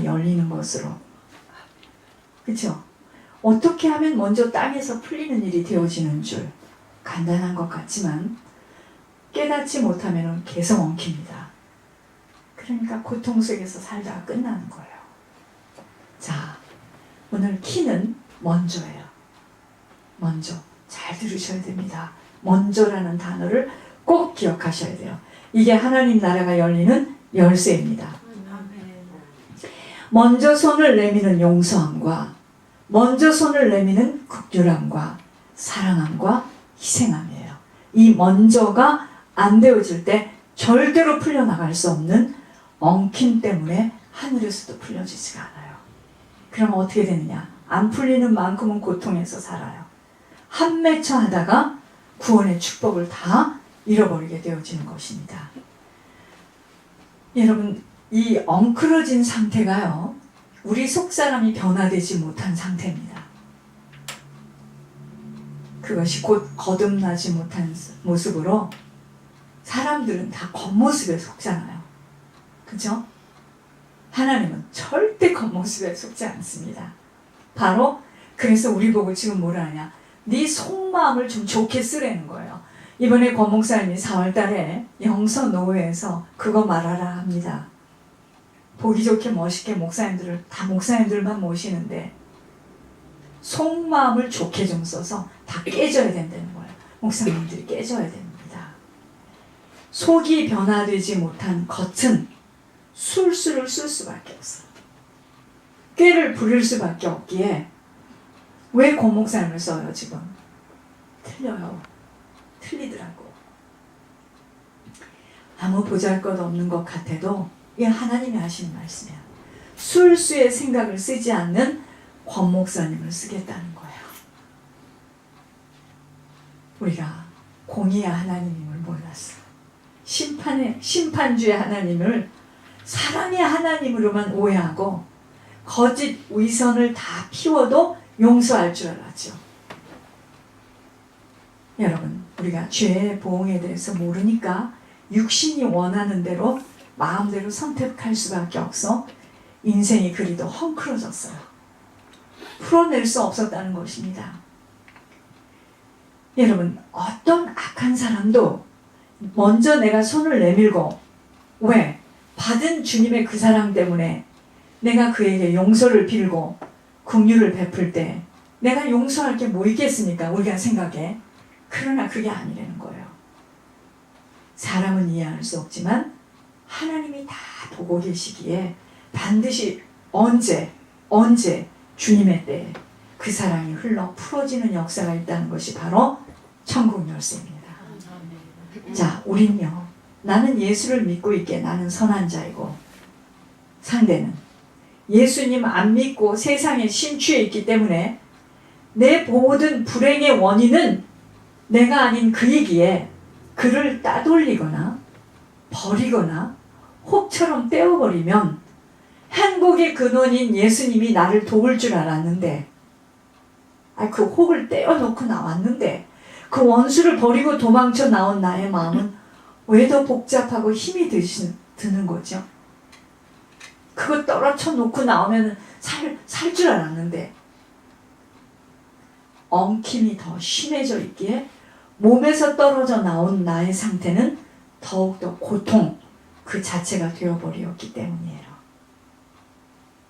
열리는 것으로. 그렇죠? 어떻게 하면 먼저 땅에서 풀리는 일이 되어지는 줄 간단한 것 같지만 깨닫지 못하면 계속 엉킵니다. 그러니까 고통 속에서 살다가 끝나는 거예요. 자, 오늘 키는 먼저예요. 먼저. 잘 들으셔야 됩니다. 먼저라는 단어를 꼭 기억하셔야 돼요. 이게 하나님 나라가 열리는 열쇠입니다. 먼저 손을 내미는 용서함과 먼저 손을 내미는 극률함과 사랑함과 희생함이에요. 이 먼저가 안 되어질 때 절대로 풀려나갈 수 없는 엉킴 때문에 하늘에서도 풀려지지가 않아요. 그럼 어떻게 되느냐? 안 풀리는 만큼은 고통에서 살아요. 한맺혀 하다가 구원의 축복을 다 잃어버리게 되어지는 것입니다. 여러분, 이 엉클어진 상태가요, 우리 속사람이 변화되지 못한 상태입니다. 그것이 곧 거듭나지 못한 모습으로 사람들은 다 겉모습에 속잖아요. 그죠? 하나님은 절대 겉모습에 속지 않습니다. 바로 그래서 우리 보고 지금 뭐라 하냐? 네 속마음을 좀 좋게 쓰라는 거예요. 이번에 권 목사님이 4월달에 영서노회에서 그거 말하라 합니다. 보기 좋게 멋있게 다 목사님들만 모시는데 속마음을 좋게 좀 써서 다 깨져야 된다는 거예요. 목사님들이 깨져야 됩니다. 속이 변화되지 못한 겉은 술수를 쓸 수밖에 없어요. 꾀를 부릴 수밖에 없기에 왜 권 목사님을 써요 지금? 틀려요. 틀리더라고. 아무 보잘것없는 것 같아도 이게 하나님이 하시는 말씀이야. 술수의 생각을 쓰지 않는 권 목사님을 쓰겠다는 거예요. 우리가 공의의 하나님임을 몰랐어. 심판주의 하나님을 사랑의 하나님으로만 오해하고 거짓 위선을 다 피워도 용서할 줄 알았죠. 여러분, 우리가 죄의 보응에 대해서 모르니까 육신이 원하는 대로 마음대로 선택할 수밖에 없어 인생이 그리도 헝클어졌어요. 풀어낼 수 없었다는 것입니다. 여러분, 어떤 악한 사람도 먼저 내가 손을 내밀고 왜? 받은 주님의 그 사랑 때문에 내가 그에게 용서를 빌고 긍휼을 베풀 때 내가 용서할 게 뭐 있겠습니까? 우리가 생각해. 그러나 그게 아니라는 거예요. 사람은 이해할 수 없지만 하나님이 다 보고 계시기에 반드시 언제 주님의 때에 그 사랑이 흘러 풀어지는 역사가 있다는 것이 바로 천국 열쇠입니다. 자, 우린요, 나는 예수를 믿고 있게 나는 선한 자이고 상대는 예수님 안 믿고 세상에 심취해 있기 때문에 내 모든 불행의 원인은 내가 아닌 그이기에 그를 따돌리거나 버리거나 혹처럼 떼어버리면 행복의 근원인 예수님이 나를 도울 줄 알았는데 그 혹을 떼어놓고 나왔는데 그 원수를 버리고 도망쳐 나온 나의 마음은 왜 더 복잡하고 힘이 드는 거죠? 그거 떨어져 놓고 나오면 살 줄 알았는데 엉킴이 더 심해져 있기에 몸에서 떨어져 나온 나의 상태는 더욱더 고통 그 자체가 되어버렸기 때문이에요.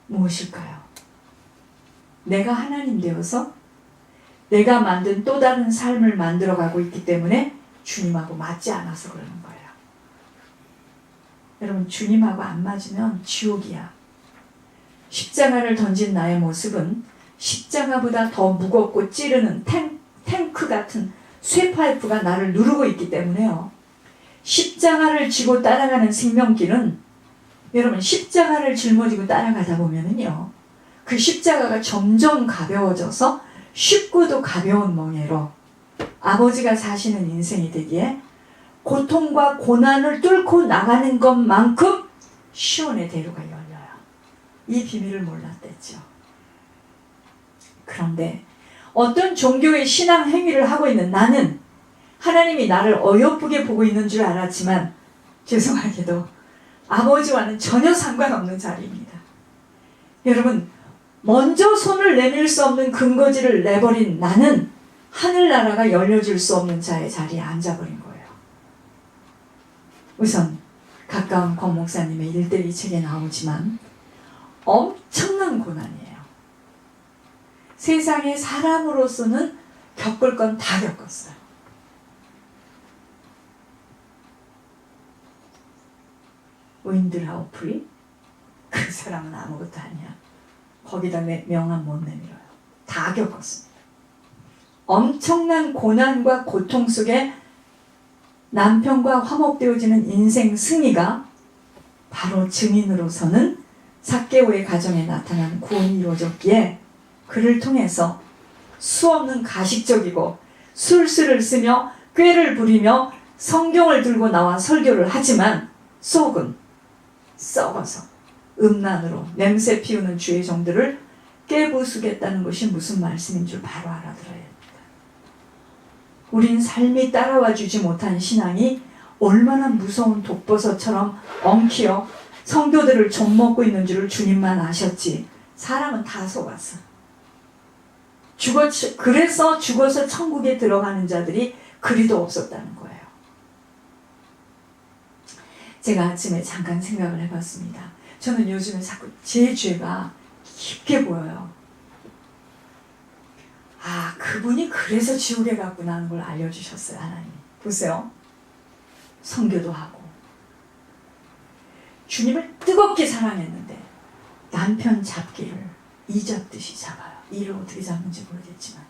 무엇일까요? 내가 하나님 되어서 내가 만든 또 다른 삶을 만들어가고 있기 때문에 주님하고 맞지 않아서 그러는 거예요. 여러분, 주님하고 안 맞으면 지옥이야. 십자가를 던진 나의 모습은 십자가보다 더 무겁고 찌르는 탱크 같은 쇠파이프가 나를 누르고 있기 때문에요. 십자가를 지고 따라가는 생명길은 여러분, 십자가를 짊어지고 따라가다 보면은요, 그 십자가가 점점 가벼워져서 쉽고도 가벼운 멍에로 아버지가 사시는 인생이 되기에 고통과 고난을 뚫고 나가는 것만큼 시온의 대로가 열려요. 이 비밀을 몰랐댔죠. 그런데 어떤 종교의 신앙 행위를 하고 있는 나는 하나님이 나를 어여쁘게 보고 있는 줄 알았지만 죄송하게도 아버지와는 전혀 상관없는 자리입니다. 여러분, 먼저 손을 내밀 수 없는 근거지를 내버린 나는 하늘나라가 열려줄 수 없는 자의 자리에 앉아버린 거예요. 우선 가까운 권 목사님의 1:2 책에 나오지만 엄청난 고난이에요. 세상에 사람으로서는 겪을 건 다 겪었어요. 윈드라우프리? 그 사람은 아무것도 아니야. 거기다 명함 못 내밀어요. 다 겪었습니다. 엄청난 고난과 고통 속에 남편과 화목되어지는 인생 승리가 바로 증인으로서는 삭개오의 가정에 나타난 구원이 이루어졌기에 그를 통해서 수없는 가식적이고 술수를 쓰며 꾀를 부리며 성경을 들고 나와 설교를 하지만 속은 썩어서 음란으로 냄새 피우는 주의 종들을 깨부수겠다는 것이 무슨 말씀인 줄 바로 알아들어야 합니다. 우린 삶이 따라와 주지 못한 신앙이 얼마나 무서운 독버섯처럼 엉키어 성도들을 좀먹고 있는 줄을 주님만 아셨지 사람은 다 속았어. 그래서 죽어서 천국에 들어가는 자들이 그리도 없었다는 거예요. 제가 아침에 잠깐 생각을 해봤습니다. 저는 요즘에 자꾸 제 죄가 깊게 보여요. 아, 그분이 그래서 지옥에 갔구나 하는 걸 알려주셨어요, 하나님이. 보세요. 선교도 하고 주님을 뜨겁게 사랑했는데 남편 잡기를 이잡듯이 잡아요. 이를 어떻게 잡는지 모르겠지만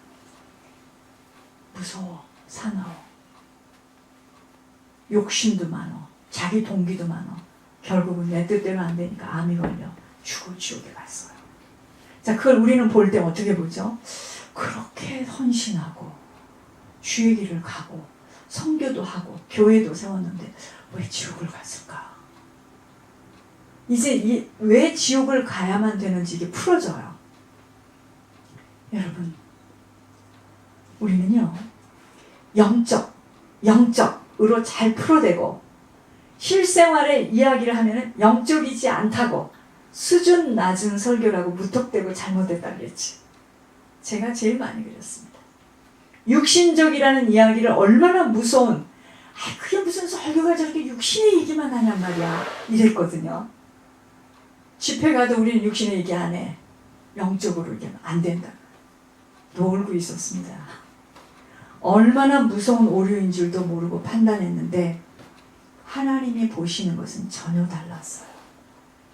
무서워, 사나워, 욕심도 많어, 자기 동기도 많어. 결국은 내 뜻대로 안 되니까 암이 걸려 죽어 지옥에 갔어요. 자, 그걸 우리는 볼 때 어떻게 보죠? 그렇게 헌신하고 주의 길을 가고 선교도 하고 교회도 세웠는데 왜 지옥을 갔을까? 이제 왜 지옥을 가야만 되는지 이게 풀어져요. 여러분, 우리는요 영적으로 잘 풀어대고 실생활의 이야기를 하면 영적이지 않다고 수준 낮은 설교라고 무턱대고 잘못됐다 그랬지. 제가 제일 많이 그랬습니다. 육신적이라는 이야기를 얼마나 무서운, 그게 무슨 설교가 저렇게 육신의 얘기만 하냔 말이야 이랬거든요. 집회 가도 우리는 육신의 얘기 안 해. 영적으로 얘기하면 안 된다. 놀고 있었습니다. 얼마나 무서운 오류인 줄도 모르고 판단했는데 하나님이 보시는 것은 전혀 달랐어요.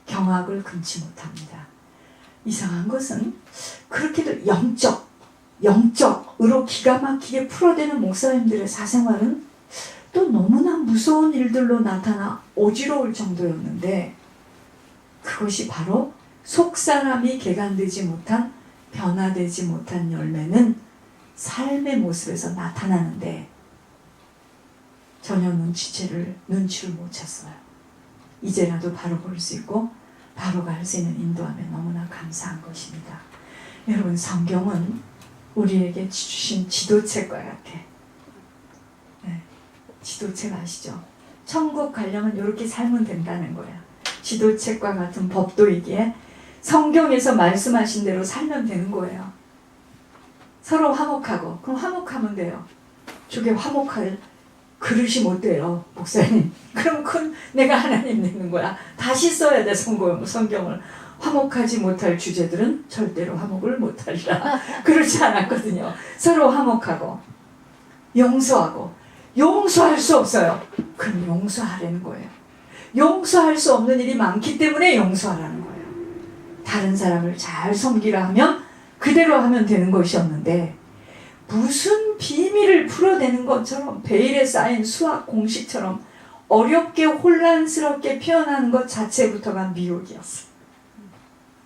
경악을 금치 못합니다. 이상한 것은 그렇게도 영적으로 기가 막히게 풀어대는 목사님들의 사생활은 또 너무나 무서운 일들로 나타나 어지러울 정도였는데 그것이 바로 속사람이 개간되지 못한 변화되지 못한 열매는 삶의 모습에서 나타나는데 전혀 눈치를 못 챘어요. 이제라도 바로 볼 수 있고 바로 갈 수 있는 인도함에 너무나 감사한 것입니다. 여러분, 성경은 우리에게 주신 지도책과 같아. 네, 지도책 아시죠? 천국 가려면 이렇게 살면 된다는 거야. 지도책과 같은 법도이기에 성경에서 말씀하신 대로 살면 되는 거예요. 서로 화목하고, 그럼 화목하면 돼요. 저게 화목할 그릇이 못 돼요, 목사님. 그럼 그건 내가 하나님 되는 거야. 다시 써야 돼, 성경을. 화목하지 못할 주제들은 절대로 화목을 못하리라. 그렇지 않았거든요. 서로 화목하고 용서하고. 용서할 수 없어요. 그럼 용서하라는 거예요. 용서할 수 없는 일이 많기 때문에 용서하라는 거예요. 다른 사람을 잘 섬기라 하면 그대로 하면 되는 것이었는데 무슨 비밀을 풀어내는 것처럼 베일에 쌓인 수학 공식처럼 어렵게 혼란스럽게 표현하는 것 자체부터가 미혹이었어요.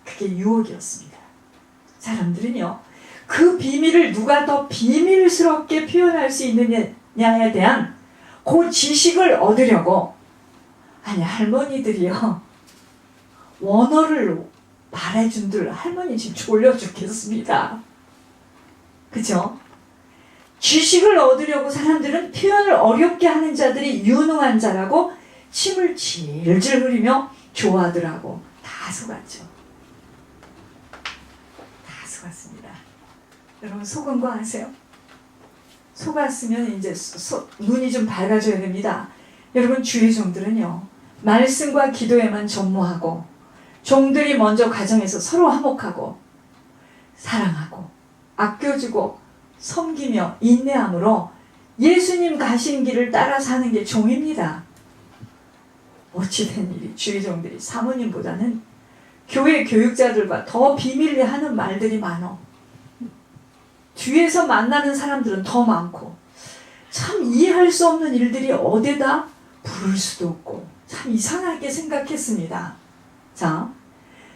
그게 유혹이었습니다. 사람들은요, 그 비밀을 누가 더 비밀스럽게 표현할 수 있느냐에 대한 그 지식을 얻으려고, 아니 할머니들이요 원어를 말해준들 할머니 지금 졸려 죽겠습니다. 그죠? 지식을 얻으려고 사람들은 표현을 어렵게 하는 자들이 유능한 자라고 침을 질질 흘리며 좋아하더라고. 다 속았죠. 속았습니다. 여러분 속은 거 아세요? 속았으면 이제 눈이 좀 밝아져야 됩니다. 여러분 주의 종들은요, 말씀과 기도에만 전무하고 종들이 먼저 가정에서 서로 화목하고 사랑하고 아껴주고 섬기며 인내함으로 예수님 가신 길을 따라 사는 게 종입니다. 어찌된 일이 주의 종들이 사모님보다는 교회 교육자들과 더 비밀리 하는 말들이 많어. 뒤에서 만나는 사람들은 더 많고 참 이해할 수 없는 일들이 어디다 부를 수도 없고 참 이상하게 생각했습니다. 자,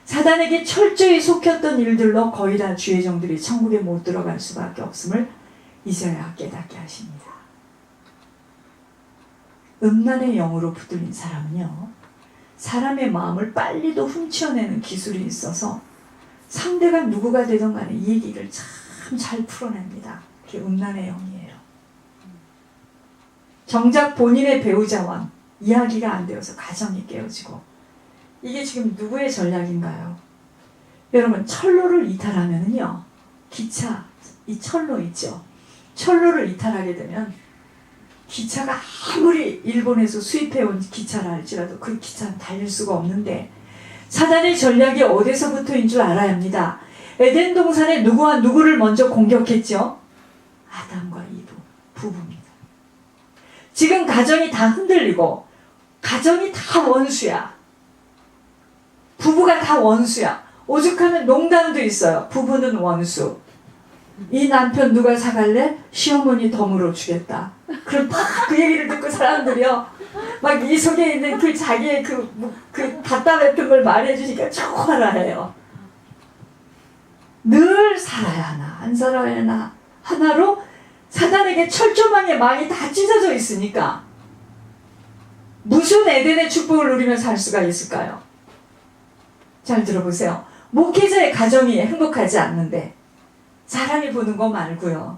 사단에게 철저히 속혔던 일들로 거의 다 주의 종들이 천국에 못 들어갈 수밖에 없음을 이제야 깨닫게 하십니다. 음란의 영으로 붙들린 사람은요, 사람의 마음을 빨리도 훔쳐내는 기술이 있어서 상대가 누구가 되든 간에 이 얘기를 참 잘 풀어냅니다. 그게 음란의 영이에요. 정작 본인의 배우자와 이야기가 안 되어서 가정이 깨어지고, 이게 지금 누구의 전략인가요? 여러분, 철로를 이탈하면은요, 기차, 이 철로 있죠? 철로를 이탈하게 되면 기차가 아무리 일본에서 수입해온 기차라 할지라도 그 기차는 달릴 수가 없는데, 사단의 전략이 어디서부터인 줄 알아야 합니다. 에덴 동산에 누구와 누구를 먼저 공격했죠? 아담과 이브, 부부입니다. 지금 가정이 다 흔들리고 가정이 다 원수야. 부부가 다 원수야. 오죽하면 농담도 있어요. 부부는 원수. 이 남편 누가 사갈래? 시어머니 덤으로 주겠다. 그럼 막 그 얘기를 듣고 사람들이요, 막 이 속에 있는 그 자기의 그 답답했던 걸 말해주니까 좋아라 해요. 늘 살아야 하나 안 살아야 하나 하나로 사단에게 철조망의 망이 다 찢어져 있으니까 무슨 에덴의 축복을 누리며 살 수가 있을까요? 잘 들어보세요. 목회자의 가정이 행복하지 않는데 사람이 보는 거 말고요,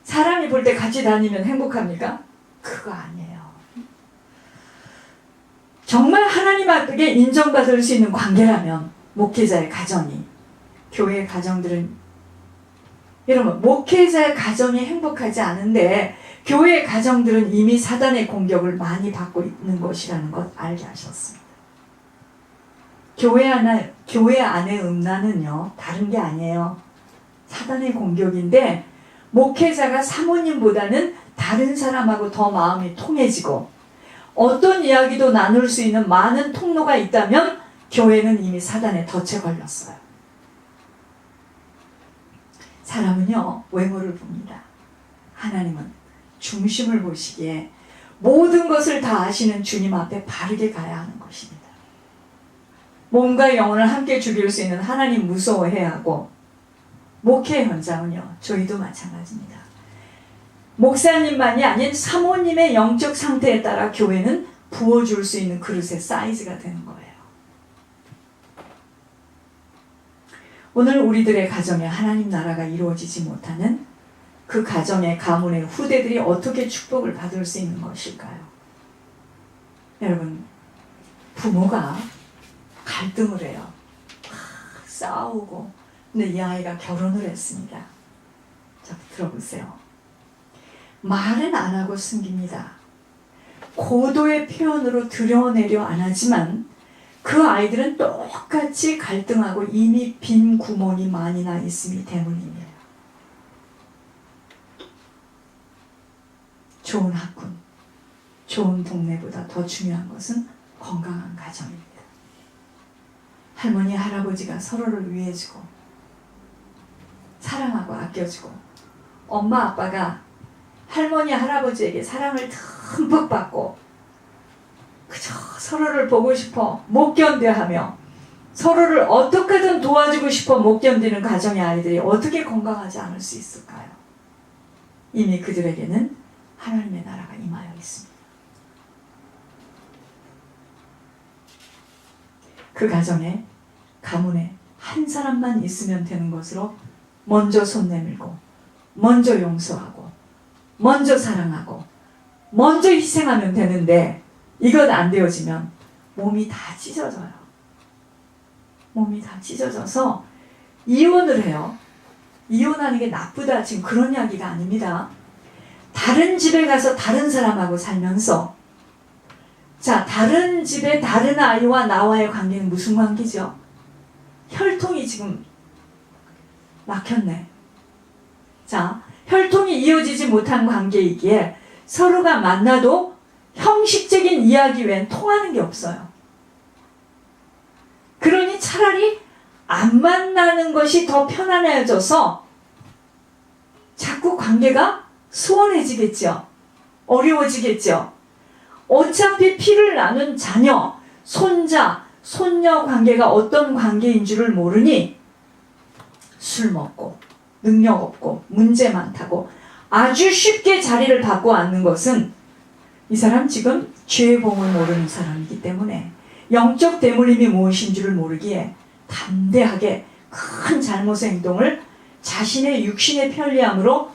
사람이 볼 때 같이 다니면 행복합니까? 그거 아니에요. 정말 하나님 앞에 인정받을 수 있는 관계라면 목회자의 가정이, 교회의 가정들은, 여러분, 목회자의 가정이 행복하지 않은데 교회의 가정들은 이미 사단의 공격을 많이 받고 있는 것이라는 것 알게 하셨습니다. 교회 안의 음란은요, 다른 게 아니에요. 사단의 공격인데, 목회자가 사모님보다는 다른 사람하고 더 마음이 통해지고 어떤 이야기도 나눌 수 있는 많은 통로가 있다면 교회는 이미 사단의 덫에 걸렸어요. 사람은요, 외모를 봅니다. 하나님은 중심을 보시기에 모든 것을 다 아시는 주님 앞에 바르게 가야 하는 것입니다. 몸과 영혼을 함께 죽일 수 있는 하나님 무서워해야 하고, 목회 현장은요, 저희도 마찬가지입니다. 목사님만이 아닌 사모님의 영적 상태에 따라 교회는 부어줄 수 있는 그릇의 사이즈가 되는 거예요. 오늘 우리들의 가정에 하나님 나라가 이루어지지 못하는 그 가정의 가문의 후대들이 어떻게 축복을 받을 수 있는 것일까요? 여러분, 부모가 갈등을 해요. 싸우고. 근데 이 아이가 결혼을 했습니다. 자, 들어보세요. 말은 안 하고 숨깁니다. 고도의 표현으로 드러내려 안 하지만 그 아이들은 똑같이 갈등하고 이미 빈 구멍이 많이 나 있음이 때문이에요. 좋은 학군, 좋은 동네보다 더 중요한 것은 건강한 가정입니다. 할머니, 할아버지가 서로를 위해주고 사랑하고 아껴주고, 엄마, 아빠가 할머니, 할아버지에게 사랑을 듬뿍 받고 그저 서로를 보고 싶어 못 견뎌하며 서로를 어떻게든 도와주고 싶어 못 견디는 가정의 아이들이 어떻게 건강하지 않을 수 있을까요? 이미 그들에게는 하나님의 나라가 임하여 있습니다. 그 가정에, 가문에 한 사람만 있으면 되는 것으로 먼저 손 내밀고, 먼저 용서하고, 먼저 사랑하고, 먼저 희생하면 되는데, 이것 안 되어지면 몸이 다 찢어져요. 몸이 다 찢어져서 이혼을 해요. 이혼하는 게 나쁘다 지금 그런 이야기가 아닙니다. 다른 집에 가서 다른 사람하고 살면서 자, 다른 집에 다른 아이와 나와의 관계는 무슨 관계죠? 혈통이 지금 막혔네. 자, 혈통이 이어지지 못한 관계이기에 서로가 만나도 형식적인 이야기 외엔 통하는 게 없어요. 그러니 차라리 안 만나는 것이 더 편안해져서 자꾸 관계가 수월해지겠죠. 어려워지겠죠. 어차피 피를 나눈 자녀, 손자, 손녀 관계가 어떤 관계인 줄을 모르니 술 먹고 능력 없고 문제 많다고 아주 쉽게 자리를 바꿔 앉는 것은 이 사람 지금 죄의 봉을 모르는 사람이기 때문에 영적 대물림이 무엇인 줄을 모르기에 담대하게 큰 잘못의 행동을 자신의 육신의 편리함으로